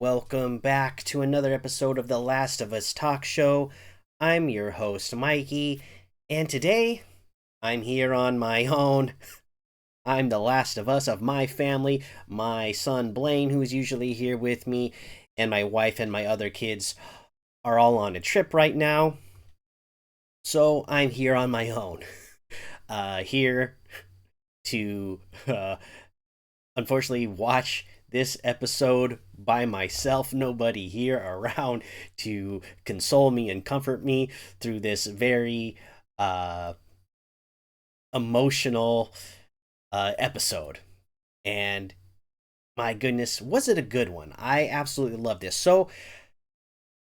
Welcome back to another episode of The Last of Us Talk Show. I'm your host, Mikey, and today I'm here on my own. I'm the last of us of my family. My son Blaine, who's usually here with me, and my wife and my other kids are all on a trip right now. So I'm here on my own. Here to unfortunately watch this episode by myself. Nobody here around to console me and comfort me through this very uh, emotional episode. And my goodness, was it a good one? I absolutely love this. So,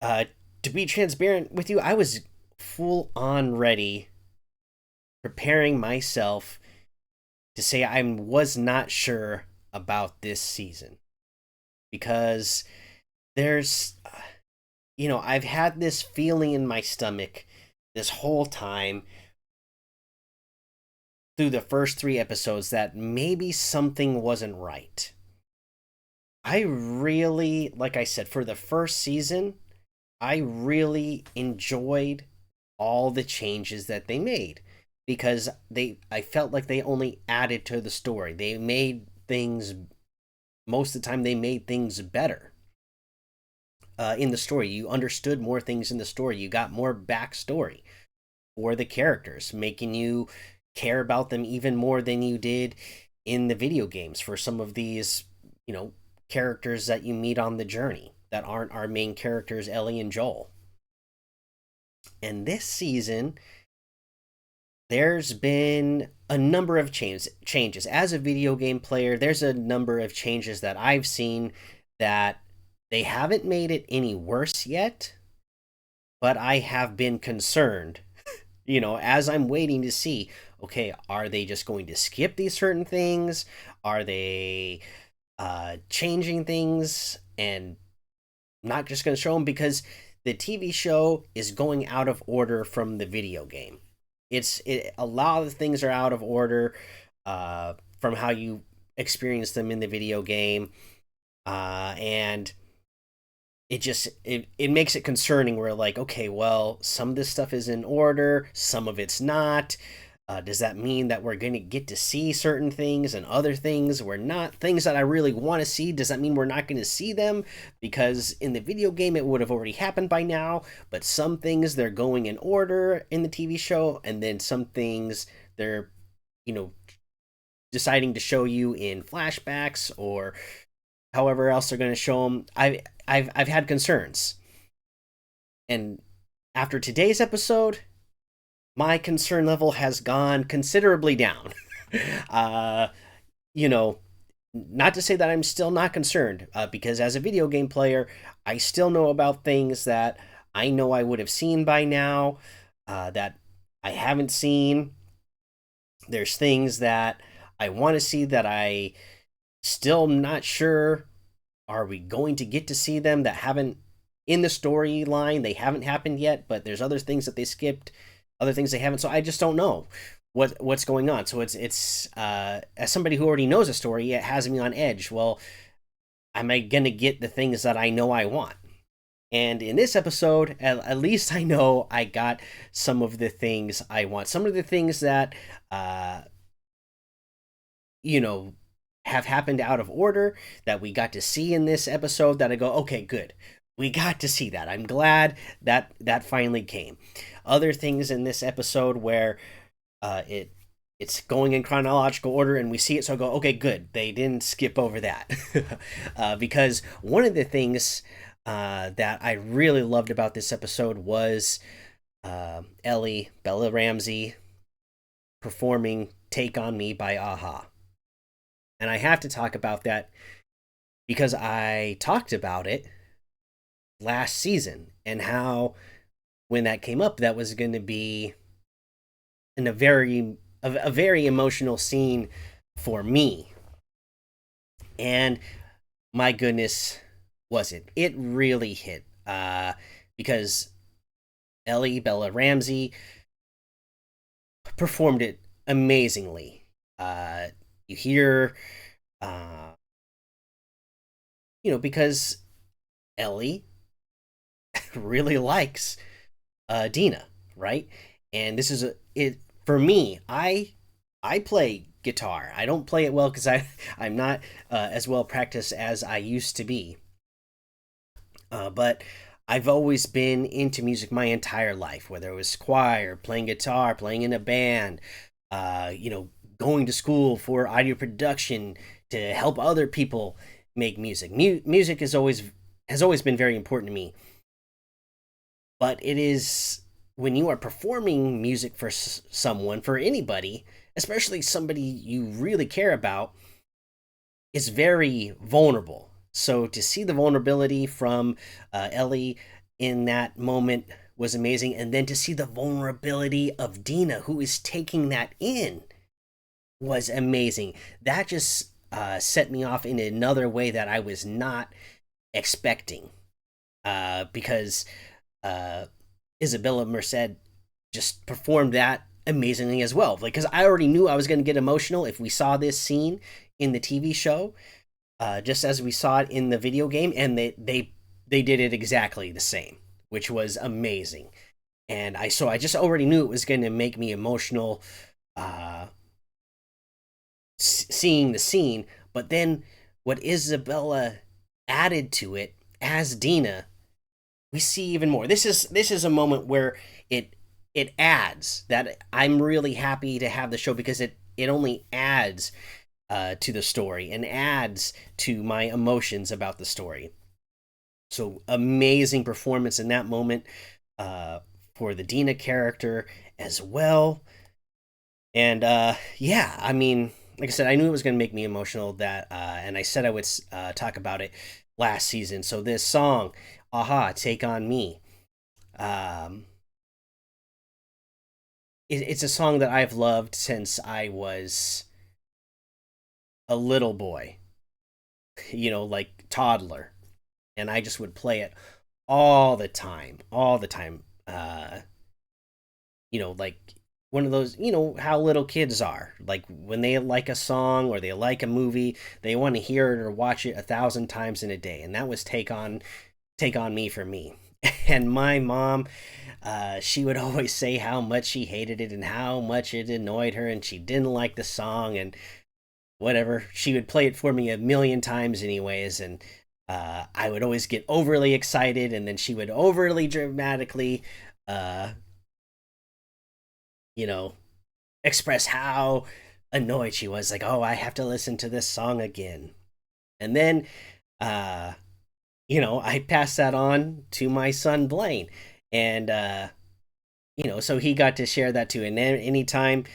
uh, to be transparent with you, I was full on ready, preparing myself to say I was not sure about this season because there's I've had this feeling in my stomach this whole time through the first 3 episodes that maybe something wasn't right. I really, like I said, for the first season, I really enjoyed all the changes that they made because I felt like they only added to the story. They made things most of the time they made things better in the story. You understood more things in the story. You got more backstory for the characters, making you care about them even more than you did in the video games for some of these, you know, characters that you meet on the journey that aren't our main characters, Ellie and Joel. And this season, there's been a number of changes. As a video game player, there's a number of changes that I've seen that they haven't made it any worse yet, but I have been concerned, as I'm waiting to see, okay, are they just going to skip these certain things? Are they changing things and not just going to show them? Because the TV show is going out of order from the video game. A lot of things are out of order from how you experience them in the video game, and it makes it concerning. Where like, okay, well, some of this stuff is in order, some of it's not. Does that mean that we're going to get to see certain things and other things we're not? Things that I really want to see, does that mean we're not going to see them? Because in the video game, it would have already happened by now. But some things they're going in order in the TV show, and then some things they're, you know, deciding to show you in flashbacks or however else they're going to show them. I've had concerns, and after today's episode, my concern level has gone considerably down. uh, you know, Not to say that I'm still not concerned, because as a video game player, I still know about things that I know I would have seen by now, that I haven't seen. There's things that I want to see that I still not sure. Are we going to get to see them that haven't in the storyline? They haven't happened yet, but there's other things that they skipped, other things they haven't. So I just don't know what's going on. So it's as somebody who already knows a story, it has me on edge. Well, am I gonna get the things that I know I want? And in this episode, at least I know I got some of the things I want. Some of the things that uh, you know have happened out of order that we got to see in this episode that I go, okay, good. We got to see that. I'm glad that that finally came. Other things in this episode where it's going in chronological order and we see it, so I go, okay, good. They didn't skip over that. Because one of the things that I really loved about this episode was Ellie, Bella Ramsey, performing Take On Me by Aha. And I have to talk about that because I talked about it last season and how when that came up, that was going to be in a very emotional scene for me. And my goodness, was it? It really hit. Because Ellie Bella Ramsey performed it amazingly. You hear, uh, because Ellie really likes Dina, right? And this is a it for me. I play guitar. I don't play it well because I'm not as well practiced as I used to be. But I've always been into music my entire life, whether it was choir, playing guitar, playing in a band, you know, going to school for audio production to help other people make music. Music is always has always been very important to me, but it is when you are performing music for someone, for anybody, especially somebody you really care about, is very vulnerable. So to see the vulnerability from Ellie in that moment was amazing, and then to see the vulnerability of Dina, who is taking that in, was amazing. That just set me off in another way that I was not expecting, because uh, Isabella Merced just performed that amazingly as well. Like, because I already knew I was going to get emotional if we saw this scene in the TV show, just as we saw it in the video game, and they did it exactly the same, which was amazing. And I just already knew it was going to make me emotional, uh, seeing the scene. But then what Isabella added to it as Dina, we see even more. This is a moment where it adds that I'm really happy to have the show because it only adds to the story and adds to my emotions about the story. So amazing performance in that moment, uh, for the Dina character as well. And yeah, I mean, like I said, I knew it was going to make me emotional. And I said I would talk about it last season. So this song, "Aha, Take on Me," um, it's a song that I've loved since I was a little boy, like toddler, and I just would play it all the time. Like one of those, how little kids are. Like when they like a song or they like a movie, they want to hear it or watch it 1,000 times in a day. And that was Take on Me for me. And my mom, she would always say how much she hated it and how much it annoyed her and she didn't like the song and whatever. She would play it for me a million times, anyways. And I would always get overly excited, and then she would overly dramatically, uh, you know, express how annoyed she was. Like, oh, I have to listen to this song again. And then, uh, I passed that on to my son Blaine. And, so he got to share that too. And then anytime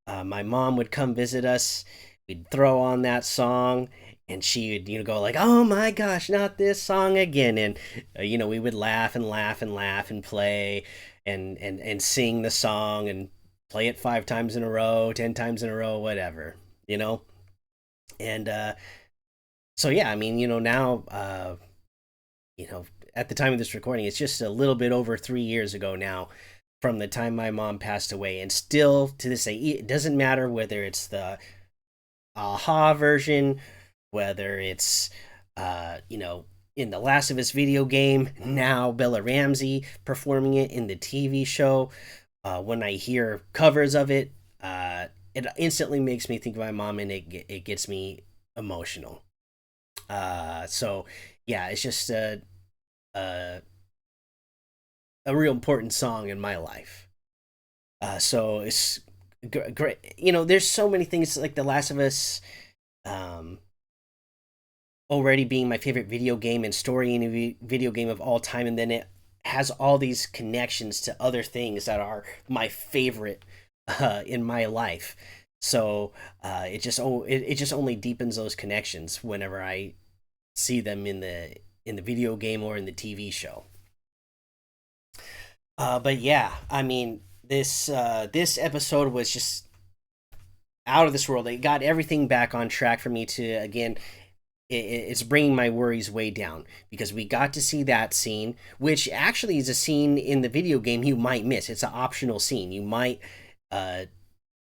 my mom would come visit us, we'd throw on that song and she would go like, oh my gosh, not this song again. And we would laugh and laugh and laugh and play and sing the song and play it 5 times in a row, 10 times in a row, whatever. you know and so yeah, I mean, now, you know at the time of this recording, it's just a little bit over 3 years ago now from the time my mom passed away, and still to this day, it doesn't matter whether it's the Aha version, whether it's in the Last of Us video game, now Bella Ramsey performing it in the TV show. When I hear covers of it, it instantly makes me think of my mom, and it gets me emotional. So yeah, it's just a a real important song in my life. So it's great. There's so many things like The Last of Us, um, already being my favorite video game and story in a video game of all time, and then it has all these connections to other things that are my favorite in my life. So it just only deepens those connections whenever I see them in the video game or in the TV show. But yeah, I mean, this episode was just out of this world. It got everything back on track for me to again. It's bringing my worries way down because we got to see that scene, which actually is a scene in the video game you might miss. It's an optional scene. Uh,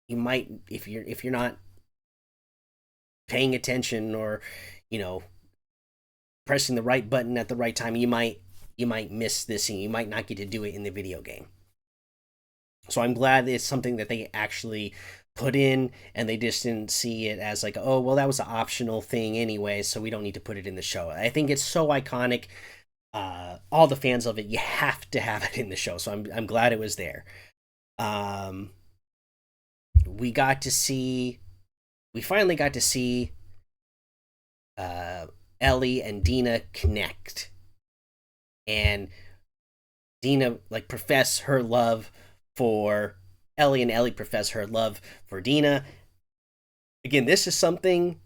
if you're not paying attention, or you know pressing the right button at the right time, you might miss this scene. You might not get to do it in the video game. So I'm glad it's something that they actually put in, and they just didn't see it as like, oh well, that was an optional thing anyway, so we don't need to put it in the show. I think it's so iconic. All the fans of it, you have to have it in the show. So I'm glad it was there. Um, we got to see, we finally got to see uh, Ellie and Dina connect, and Dina like profess her love for Ellie, and Ellie profess her love for Dina. Again, this is something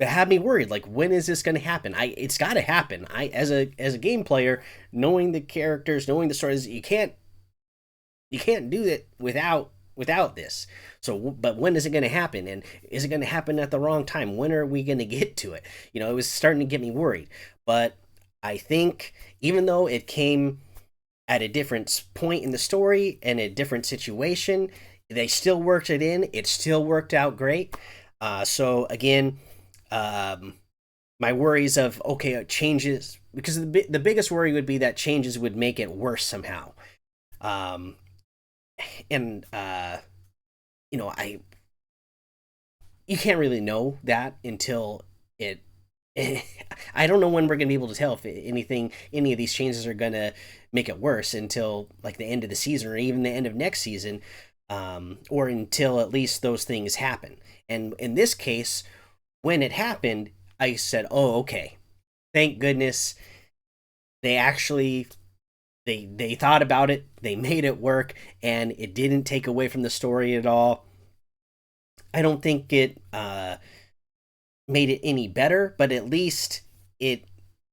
that had me worried. Like, when is this going to happen? It's got to happen. I as a game player, knowing the characters, knowing the stories, you can't do it without this. So, but when is it going to happen? And is it going to happen at the wrong time? When are we going to get to it? It was starting to get me worried. But I think even though it came at a different point in the story and a different situation, they still worked it in. It still worked out great. So again, um, my worries of okay changes, because the biggest worry would be that changes would make it worse somehow. Um, and I you can't really know that until it. I don't know when we're gonna be able to tell if any of these changes are gonna make it worse until like the end of the season or even the end of next season, or until at least those things happen. And in this case, when it happened, I said, "Oh, okay, thank goodness they actually they thought about it, they made it work, and it didn't take away from the story at all." I don't think it made it any better, but at least it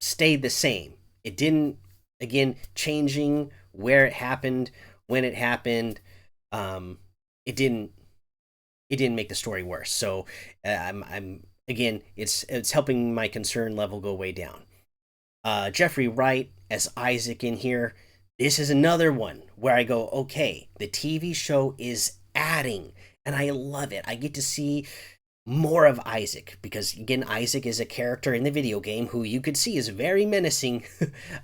stayed the same. It didn't, again, changing where it happened, when it happened. Um, it didn't. It didn't make the story worse. So I'm again, it's helping my concern level go way down. Jeffrey Wright as Isaac in here. This is another one where I go, okay, the TV show is adding, and I love it. I get to see more of Isaac because again, Isaac is a character in the video game who you could see is very menacing.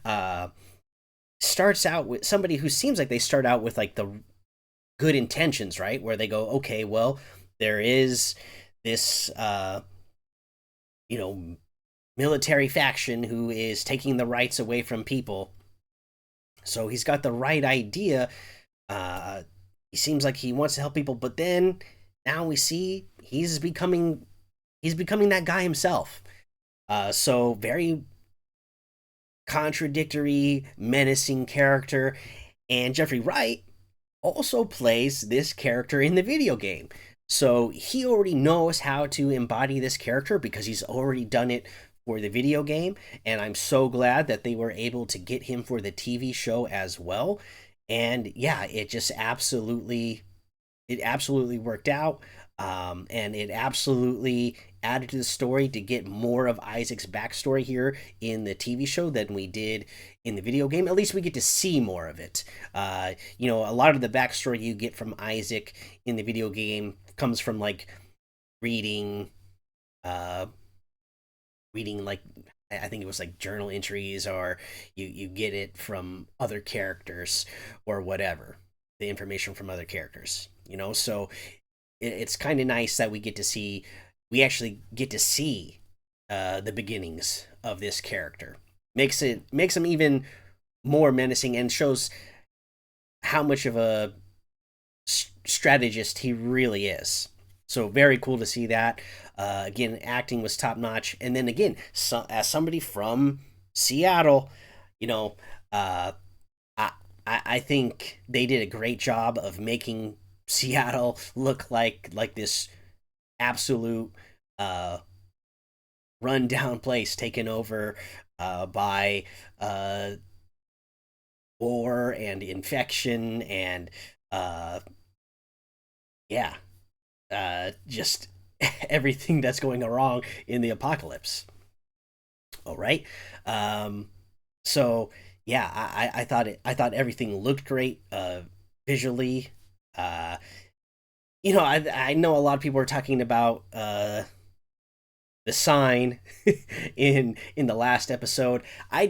uh, Starts out with somebody who seems like they start out with like the good intentions, right? Where they go, okay, well, there is this, you know, military faction who is taking the rights away from people. So he's got the right idea. Uh, he seems like he wants to help people, but then now we see he's becoming that guy himself. So very contradictory, menacing character. And Jeffrey Wright also plays this character in the video game. So he already knows how to embody this character because he's already done it for the video game. And I'm so glad that they were able to get him for the TV show as well. And yeah, it absolutely worked out. And it absolutely added to the story to get more of Isaac's backstory here in the TV show than we did in the video game. At least we get to see more of it. A lot of the backstory you get from Isaac in the video game comes from like reading, uh, reading like I think it was like journal entries, or you get it from other characters or whatever, the information from other characters. So it's kind of nice that we actually get to see the beginnings of this character. Makes him even more menacing and shows how much of a strategist he really is. So very cool to see that. Again, acting was top notch, and then again, as somebody from Seattle, you know, uh, I think they did a great job of making Seattle look like this absolute uh rundown place taken over by war and infection and uh yeah, just everything that's going wrong in the apocalypse. All right. Um so yeah, I thought everything looked great visually. uh I know a lot of people are talking about the sign in the last episode. I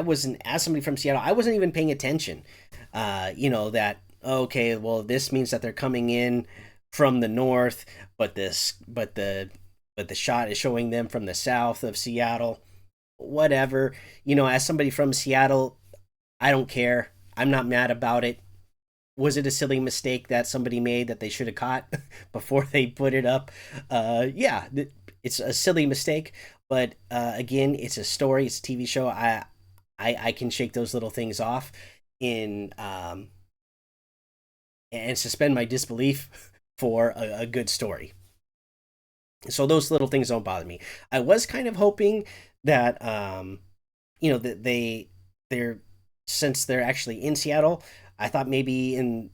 wasn't, as somebody from Seattle, I wasn't even paying attention. That okay, well, this means that they're coming in from the north, but the shot is showing them from the south of Seattle. Whatever. As somebody from Seattle, I don't care. I'm not mad about it. Was it a silly mistake that somebody made that they should have caught before they put it up? Yeah, it's a silly mistake, but again, it's a story, it's a TV show. I can shake those little things off in and suspend my disbelief for a good story. So those little things don't bother me. I was kind of hoping that that they're since they're actually in Seattle, I thought maybe in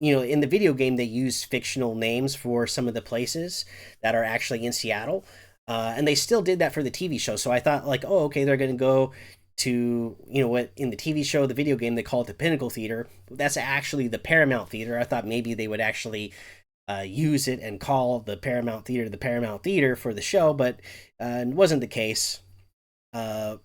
the video game they use fictional names for some of the places that are actually in Seattle. And they still did that for the TV show. So I thought like, oh, okay, they're going to go to what in the TV show, the video game, they call it the Pinnacle Theater. That's actually the Paramount Theater. I thought maybe they would actually use it and call the Paramount Theater for the show, but it wasn't the case. Uh,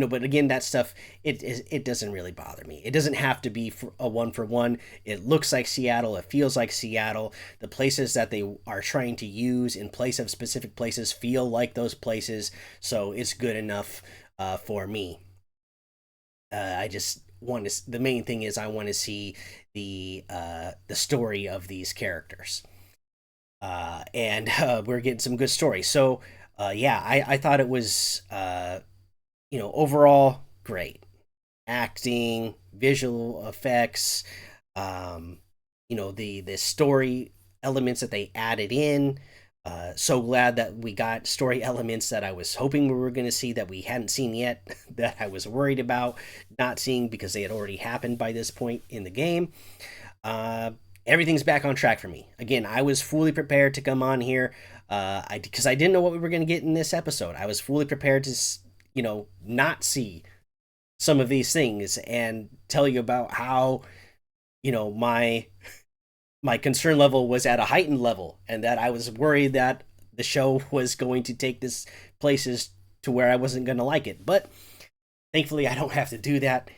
but again, that stuff it doesn't really bother me. It doesn't have to be a one for one. It looks like Seattle. It feels like Seattle. The places that they are trying to use in place of specific places feel like those places, so it's good enough for me. I just want to. The main thing is I want to see the story of these characters, and we're getting some good stories. So yeah, I thought it was overall great acting, visual effects, the story elements that they added in. So glad that we got story elements that I was hoping we were going to see that we hadn't seen yet, that I was worried about not seeing because they had already happened by this point in the game. Everything's back on track for me. Again, I was fully prepared to come on here because I didn't know what we were going to get in this episode. I was fully prepared to not see some of these things and tell you about how my concern level was at a heightened level and that I was worried that the show was going to take this places to where I wasn't going to like it. But thankfully I don't have to do that.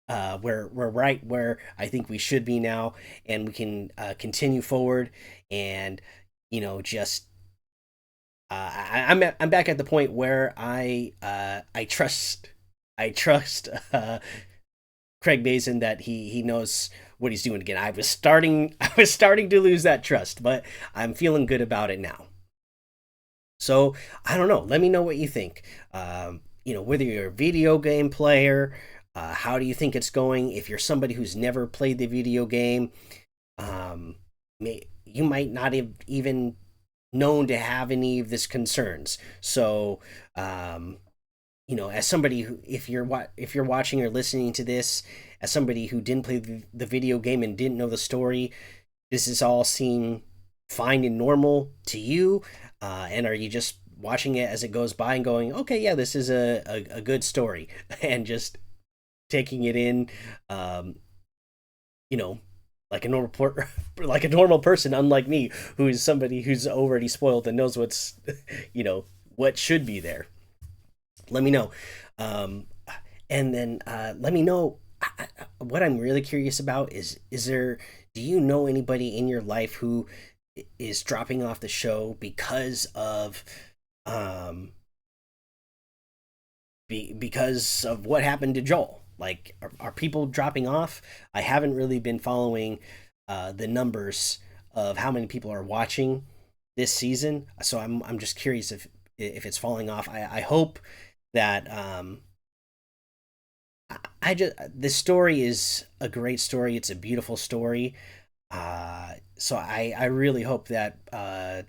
We're right where I think we should be now, and we can continue forward and just I'm back at the point where I trust Craig Mazin that he knows what he's doing again. I was starting to lose that trust, but I'm feeling good about it now. So I don't know. Let me know what you think. Whether you're a video game player, how do you think it's going? If you're somebody who's never played the video game, you might not have even known to have any of this concerns. So, as somebody who, if you're watching or listening to this, as somebody who didn't play the video game and didn't know the story, this is all seem fine and normal to you, and are you just watching it as it goes by and going, okay, yeah, this is a good story, and just taking it in, you know, like a like a normal person, unlike me, who is somebody who's already spoiled and knows what's, what should be there. Let me know, um, and then let me know. What I'm really curious about is there? Do you know anybody in your life who is dropping off the show because of um because of what happened to Joel? Like, are people dropping off? I haven't really been following the numbers of how many people are watching this season, so I'm just curious if it's falling off. I hope that I just this story is a great story. It's a beautiful story. So I really hope that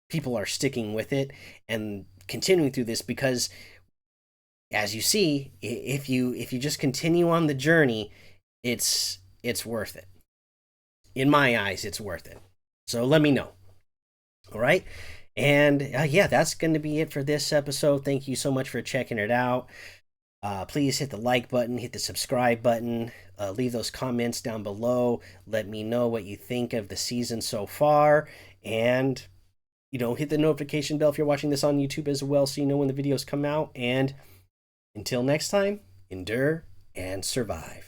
people are sticking with it and continuing through this, because as you see, if you just continue on the journey, it's worth it. In my eyes, it's worth it. So let me know. All right. And yeah, that's going to be it for this episode. Thank you so much for checking it out. Please hit the like button, hit the subscribe button, leave those comments down below. Let me know what you think of the season so far. And hit the notification bell if you're watching this on YouTube as well, so you know when the videos come out. And until next time, endure and survive.